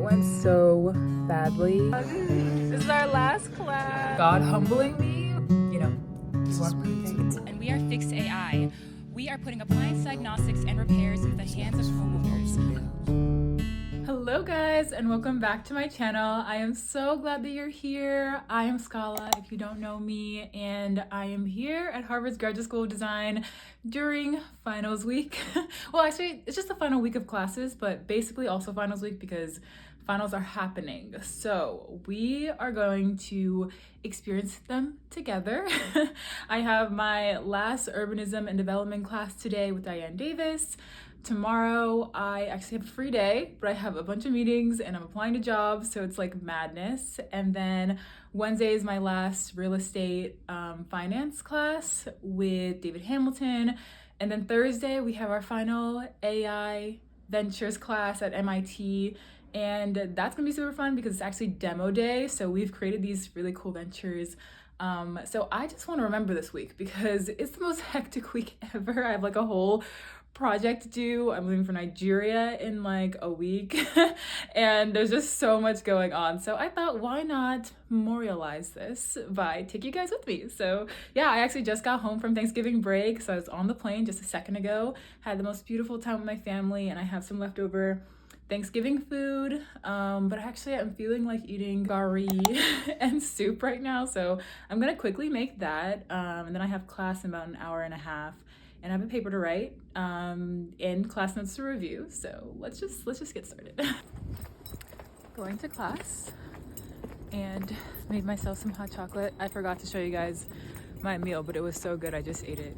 went so badly. This is our last class. God humbling me, you know, you want perfect. And we are Fix AI. We are putting appliance diagnostics and repairs into the hands of homeowners. Hello guys, and welcome back to my channel. I am so glad that you're here. I am Scala, if you don't know me, and I am here at Harvard's Graduate School of Design during finals week. Well, actually, it's just the final week of classes, but basically also finals week because finals are happening. So we are going to experience them together. I have my last urbanism and development class today with Diane Davis. Tomorrow, I actually have a free day, but I have a bunch of meetings and I'm applying to jobs, so it's like madness. And then Wednesday is my last real estate finance class with David Hamilton. And then Thursday, we have our final AI ventures class at MIT. And that's gonna be super fun because it's actually demo day. So we've created these really cool ventures. So I just wanna remember this week because it's the most hectic week ever. I have like a whole project due. I'm leaving for Nigeria in like a week and there's just so much going on. So I thought, why not memorialize this by taking you guys with me? So yeah, I actually just got home from Thanksgiving break. So I was on the plane just a second ago, had the most beautiful time with my family, and I have some leftover Thanksgiving food, but actually I'm feeling like eating gari and soup right now, so I'm gonna quickly make that, and then I have class in about an hour and a half, and I have a paper to write, and class notes to review. So let's just get started. Going to class, and made myself some hot chocolate. I forgot to show you guys my meal, but it was so good I just ate it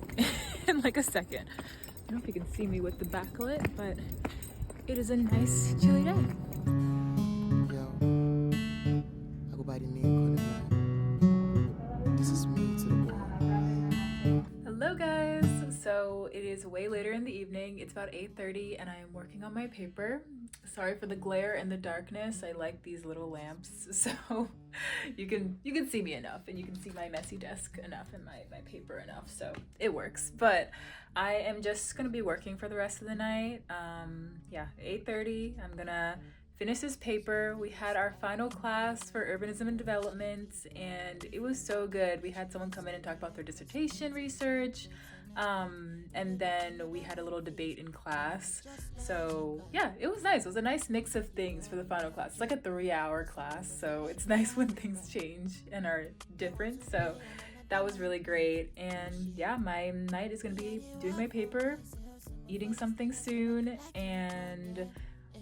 in like a second. I don't know if you can see me with the backlit, but it is a nice chilly day. Yo, I go by the name Conor. This is me to the ball. Hello guys! So it is way later in the evening. It's about 8:30 and I am working on my paper. Sorry for the glare and the darkness. I like these little lamps so you can see me enough and you can see my messy desk enough and my paper enough, so it works. But I am just gonna be working for the rest of the night. Yeah, 8:30. I'm gonna finish this paper. We had our final class for urbanism and development and it was so good. We had someone come in and talk about their dissertation research, and then we had a little debate in class. So yeah, it was nice. It was a nice mix of things for the final class. It's like a 3-hour class, so it's nice when things change and are different. So that was really great. And yeah, my night is gonna be doing my paper, eating something soon, and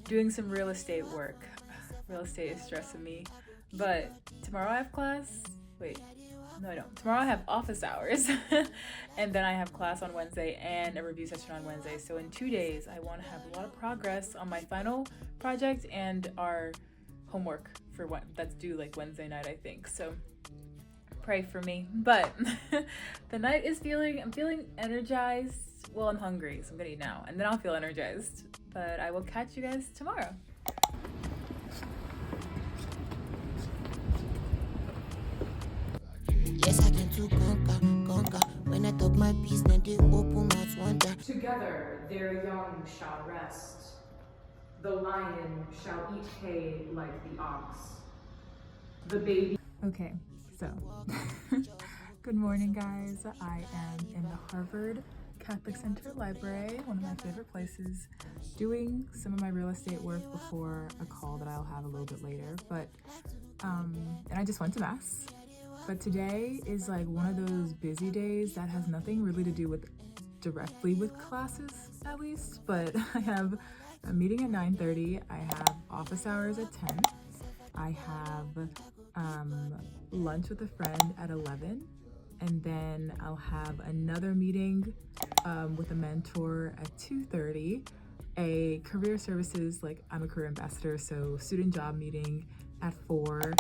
doing some real estate work. Real estate is stressing me. But tomorrow I have class. Wait, no I don't. Tomorrow I have office hours. And then I have class on Wednesday and a review session on Wednesday. So in 2 days, I want to have a lot of progress on my final project and our homework for what that's due like Wednesday night, I think. So pray for me. But the night is I'm feeling energized. Well, I'm hungry, so I'm gonna eat now and then I'll feel energized. But I will catch you guys tomorrow. Yes, I can too conquer. When I talk my piece, then they open mouth wonder. Together their young shall rest. The lion shall eat hay like the ox. The baby. Okay, so good morning guys. I am in the Harvard Catholic Center Library, one of my favorite places, doing some of my real estate work before a call that I'll have a little bit later. But and I just went to mass. But today is like one of those busy days that has nothing really to do with directly with classes, at least. But I have a meeting at 9:30. I have office hours at 10. I have lunch with a friend at 11. And then I'll have another meeting with a mentor at 2:30, a career services, like I'm a career ambassador, so student job meeting at 4.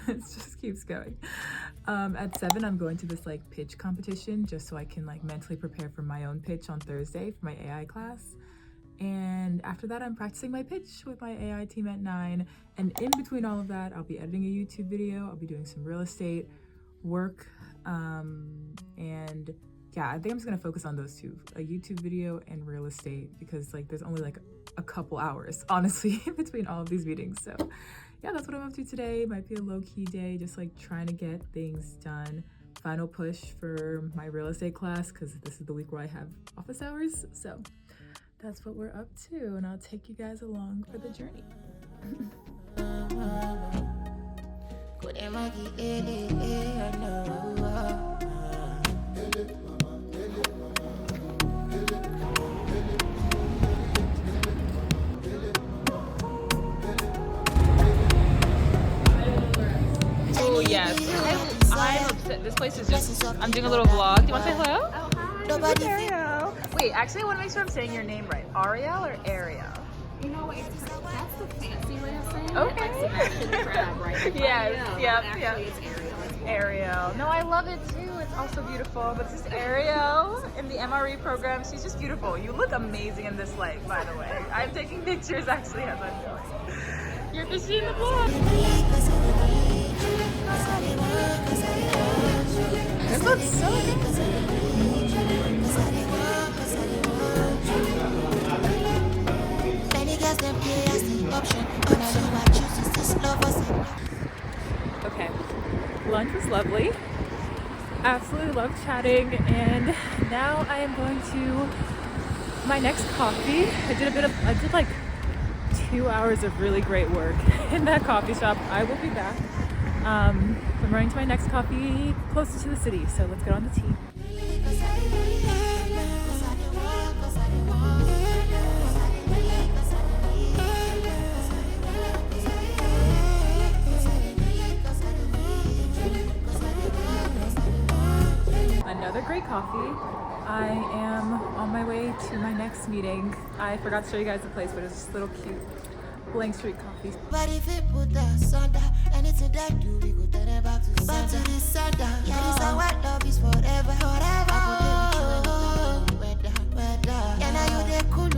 It just keeps going. At 7, I'm going to this like pitch competition just so I can like mentally prepare for my own pitch on Thursday for my AI class. And after that, I'm practicing my pitch with my AI team at 9. And in between all of that, I'll be editing a YouTube video. I'll be doing some real estate work, and yeah, I think I'm just gonna focus on those two, a YouTube video and real estate, because like there's only like a couple hours, honestly, between all of these meetings. So yeah, that's what I'm up to today. Might be a low-key day, just like trying to get things done. Final push for my real estate class, because this is the week where I have office hours. So that's what we're up to, and I'll take you guys along for the journey. Oh yes, I'm upset. This place is just, I'm doing a little vlog. Do you want to say hello? Oh, hi. Nobody. Ariel. Wait, actually I want to make sure I'm saying your name right. Ariel or Ariel? You know, that's the fancy way of saying Okay. it. Like Sebastian Crab, right? Like, Yes, yep, actually, yep. it's Ariel. Ariel. No, I love it too. It's also beautiful. But this is Ariel in the MRE program. She's just beautiful. You look amazing in this light, by the way. I'm taking pictures actually as I'm going. You're fishy in the vlog. This looks so good. Okay, lunch was lovely. Absolutely loved chatting, and now I am going to my next coffee. I did like 2 hours of really great work in that coffee shop. I will be back. I'm running to my next coffee closer to the city, so let's get on the tea. Another great coffee. I am on my way to my next meeting. I forgot to show you guys the place, but it's just a little cute Blank Street coffee. But if it put us under, anything that do, we go turn it back to the center. Yeah, this our love is forever. I could live with you weather. Yeah, now you there, cool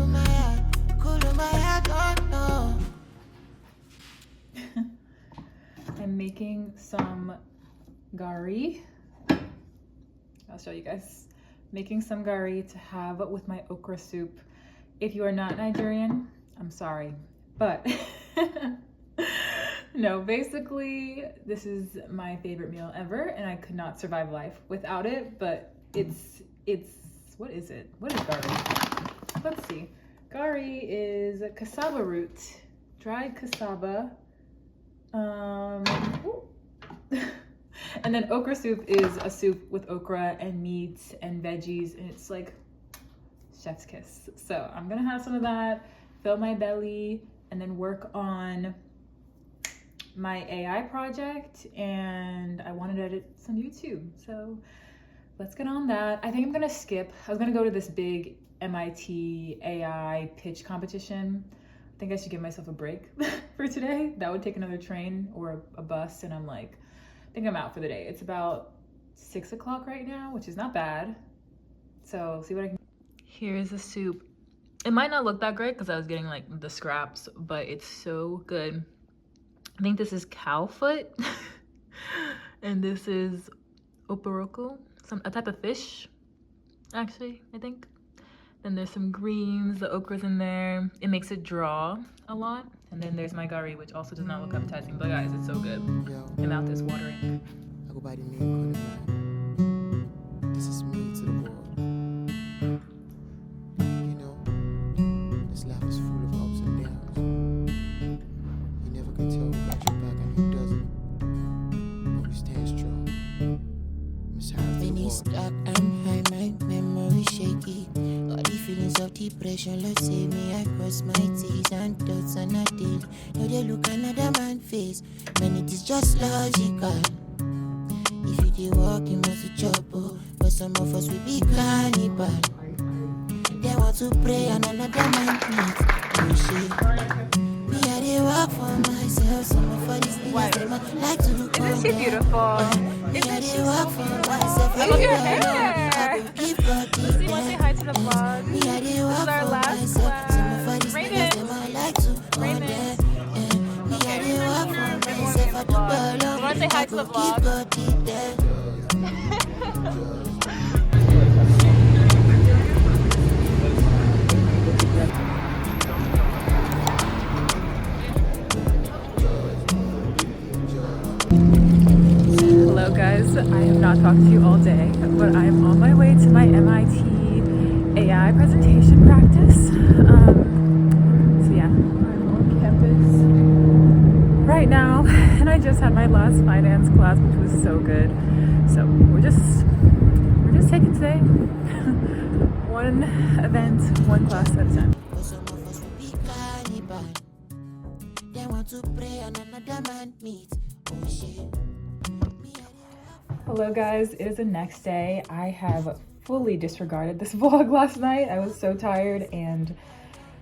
my heart, don't know. I'm making some gari. I'll show you guys. Making some gari to have with my okra soup. If you are not Nigerian, I'm sorry. But no, basically this is my favorite meal ever, and I could not survive life without it. But it's what is it? What is gari? Let's see. Gari is cassava root, dried cassava. And then okra soup is a soup with okra and meat and veggies, and it's like chef's kiss. So I'm gonna have some of that, fill my belly, and then work on my AI project, and I wanted to edit some YouTube. So let's get on that. I think I'm gonna skip. I was gonna go to this big MIT AI pitch competition. I think I should give myself a break for today. That would take another train or a bus, and I'm like, I think I'm out for the day. It's about 6 o'clock right now, which is not bad. So see what I can. Here's the soup. It might not look that great because I was getting like the scraps, but it's so good. I think this is cow foot, and this is oporoko, a type of fish, actually, I think. Then there's some greens, the okra's in there. It makes it draw a lot. And then there's my gari, which also does not look appetizing, but guys, it's so good. My mouth is watering. I go by the name Connie. This is me to the world. You know, this life is full of ups and downs. You never can tell who got your back and who doesn't. But we stand strong. Miss Harris to the Many world. stuck and high, my memory shaky. All the feelings of depression, let's say me, I cross my T's and dots and I did. Now they look another man's face, man, it is just logical. If you did walk, you must chop, but some of us will be cannibal. They want to pray and another man needs bullshit. Me, I did walk for myself, some of us they might like to look on Isn't she them. beautiful? Me, I did walk for myself, I love your I hair. will give God the Lucy, want to say hi to the vlog? me, I did This is walk our for last myself. Some of class. us Raymond. they might like to go Raymond. there. Me, I did walk for myself. I do vlog. You wanna say hi to the vlog? give God the there. guys, I have not talked to you all day, but I am on my way to my MIT AI presentation practice. So yeah, I'm on campus right now, and I just had my last finance class, which was so good. So we're just taking today one event, one class at a time. For some of us will be cannibal. They want to pray on another man meat. Oh shit. Hello guys, it is the next day. I have fully disregarded this vlog last night. I was so tired and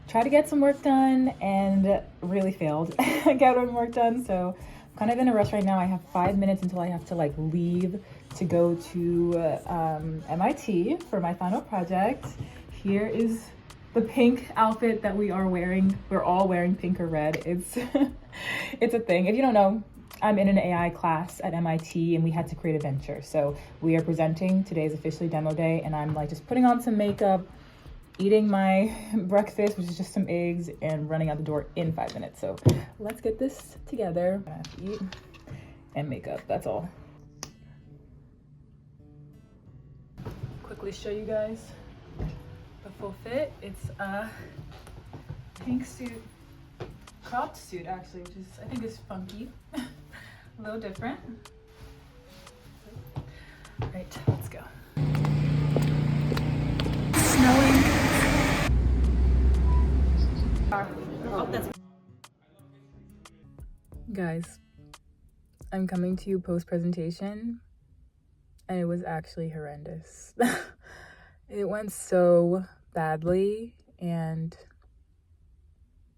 tried to get some work done and really failed at getting work done. So I'm kind of in a rush right now. I have 5 minutes until I have to like leave to go to MIT for my final project. Here is the pink outfit that we are wearing. We're all wearing pink or red. It's it's a thing. If you don't know, I'm in an AI class at MIT and we had to create a venture. So we are presenting. Today is officially demo day and I'm like just putting on some makeup, eating my breakfast, which is just some eggs, and running out the door in 5 minutes. So let's get this together. I have to eat and makeup, that's all. Quickly show you guys the full fit. It's a pink suit, cropped suit actually, which is, I think is funky. A little different. Right, let's go. Snowing. Guys, I'm coming to you post-presentation and it was actually horrendous. It went so badly and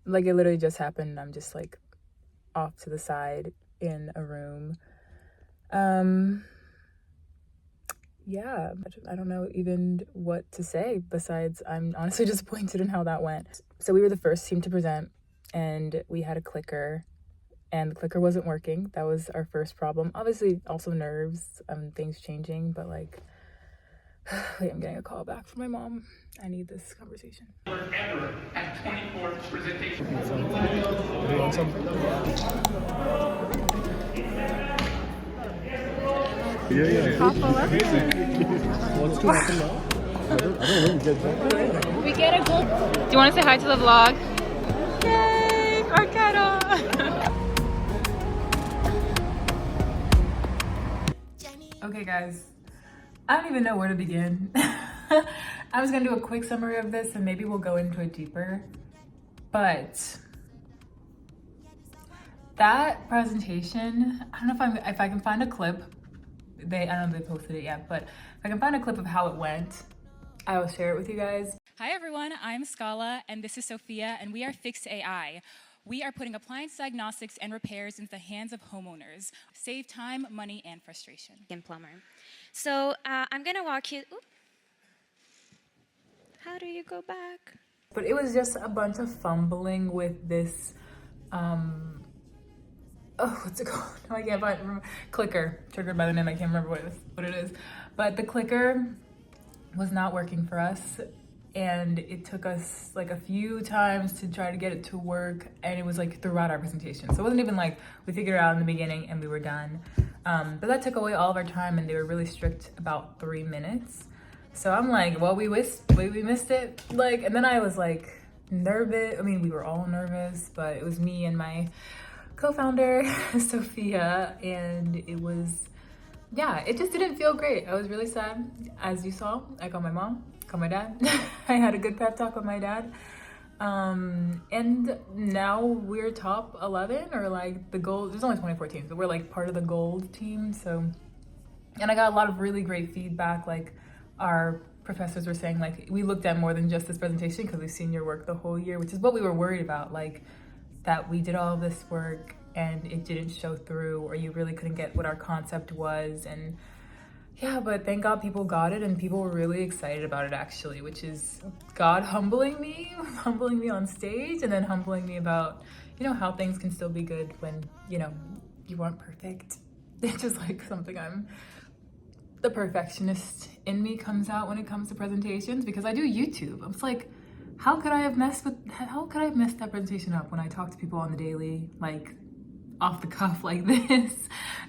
like it literally just happened. I'm just like off to the side in a room. Yeah, I don't know even what to say besides I'm honestly disappointed in how that went. So we were the first team to present and we had a clicker and the clicker wasn't working. That was our first problem. Obviously also nerves, things changing, but like, wait, I'm getting a call back from my mom. I need this conversation. Ever at 24th presentation. You want some? Yeah. What's to happen now? I don't really get that. We get a gold. Do you want to say hi to the vlog? Yay! Our kettle! Okay guys, I don't even know where to begin. I was gonna do a quick summary of this and maybe we'll go into it deeper, but that presentation, I don't know if I can find a clip. I don't know if they posted it yet, but if I can find a clip of how it went, I will share it with you guys. Hi everyone, I'm Scala and this is Sophia and we are Fix AI. We are putting appliance diagnostics and repairs into the hands of homeowners. Save time, money, and frustration. And plumber. So I'm gonna walk you. Ooh. How do you go back? But it was just a bunch of fumbling with this, what's it called? No, I can't remember. Clicker, triggered by the name, I can't remember what it is. But the clicker was not working for us. And it took us like a few times to try to get it to work. And it was like throughout our presentation. So it wasn't even like we figured it out in the beginning and we were done. But that took away all of our time and they were really strict about 3 minutes. So I'm like, well, we missed it. Like, and then I was like nervous. I mean, we were all nervous, but it was me and my co-founder, Sophia. And it was, yeah, it just didn't feel great. I was really sad. As you saw, I called my mom. My dad. I had a good pep talk with my dad. And now we're top 11 or like the gold. There's only 24 teams, but we're like part of the gold team. So, and I got a lot of really great feedback. Like our professors were saying like, we looked at more than just this presentation because we've seen your work the whole year, which is what we were worried about. Like that we did all this work and it didn't show through or you really couldn't get what our concept was. And yeah, but thank God people got it and people were really excited about it actually, which is God humbling me on stage and then humbling me about, you know, how things can still be good when, you know, you aren't perfect. It's just like something the perfectionist in me comes out when it comes to presentations because I do YouTube. I was like, how could I have messed that presentation up when I talk to people on the daily, like off the cuff like this.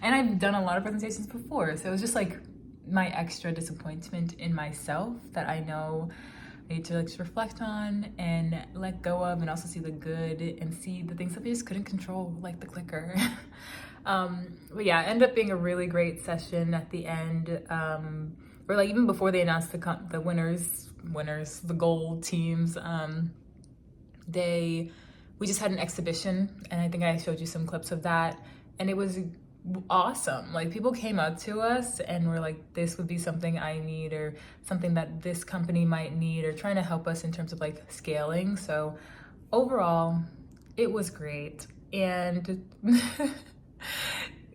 And I've done a lot of presentations before, so it was just like my extra disappointment in myself that I know I need to like just reflect on and let go of, and also see the good and see the things that we just couldn't control, like the clicker. But yeah, it ended up being a really great session at the end. Or like even before they announced the winners, the gold teams, we just had an exhibition, and I think I showed you some clips of that, and it was awesome. Like people came up to us and were like, this would be something I need, or something that this company might need, or trying to help us in terms of like scaling. So overall, it was great. And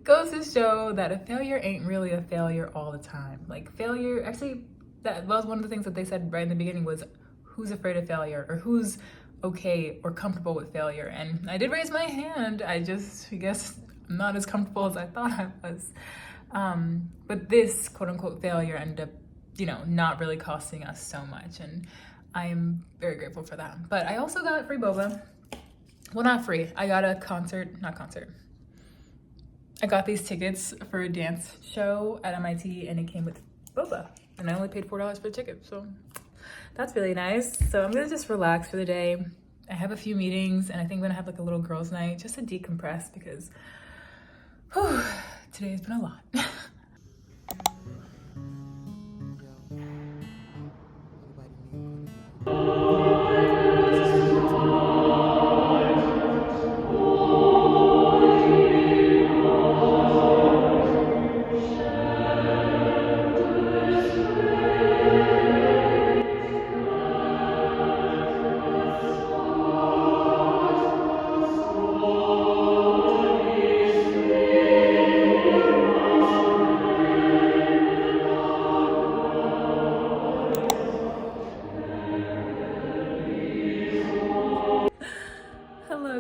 goes to show that a failure ain't really a failure all the time. Like failure, actually, that was one of the things that they said right in the beginning was, who's afraid of failure, or who's okay or comfortable with failure? And I did raise my hand. I guess I'm not as comfortable as I thought I was. But this quote unquote failure ended up, you know, not really costing us so much. And I am very grateful for that. But I also got free boba. Well, not free. I got a I got these tickets for a dance show at MIT, and it came with boba. And I only paid $4 for the ticket, so that's really nice. So I'm gonna just relax for the day. I have a few meetings, and I think I'm gonna have like a little girls' night just to decompress, because whew, today has been a lot.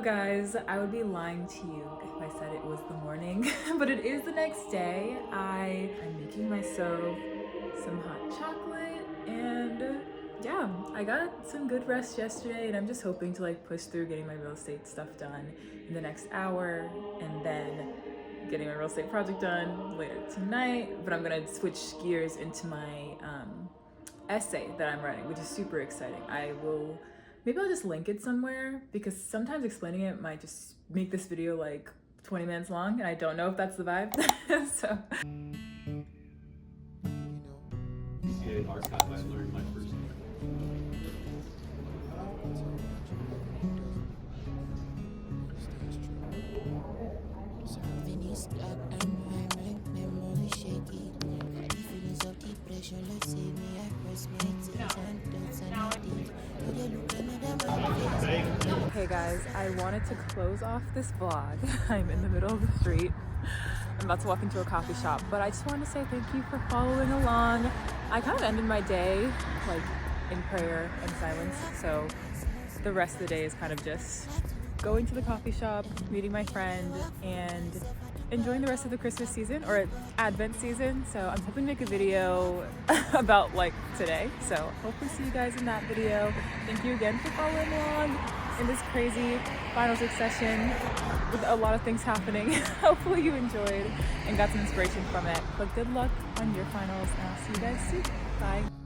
Guys, I would be lying to you if I said it was the morning, but it is the next day. I am making myself some hot chocolate, and yeah, I got some good rest yesterday, and I'm just hoping to like push through getting my real estate stuff done in the next hour, and then getting my real estate project done later tonight. But I'm gonna switch gears into my essay that I'm writing, which is super exciting. Maybe I'll just link it somewhere, because sometimes explaining it might just make this video like 20 minutes long, and I don't know if that's the vibe. So. I learned my first Hey guys, I wanted to close off this vlog. I'm in the middle of the street. I'm about to walk into a coffee shop, but I just wanted to say thank you for following along. I kind of ended my day like in prayer and silence, so the rest of the day is kind of just going to the coffee shop, meeting my friend, and enjoying the rest of the Christmas season, or Advent season. So I'm hoping to make a video about like today. So hopefully see you guys in that video. Thank you again for following along in this crazy finals week session with a lot of things happening. Hopefully you enjoyed and got some inspiration from it. But good luck on your finals, and I'll see you guys soon. Bye.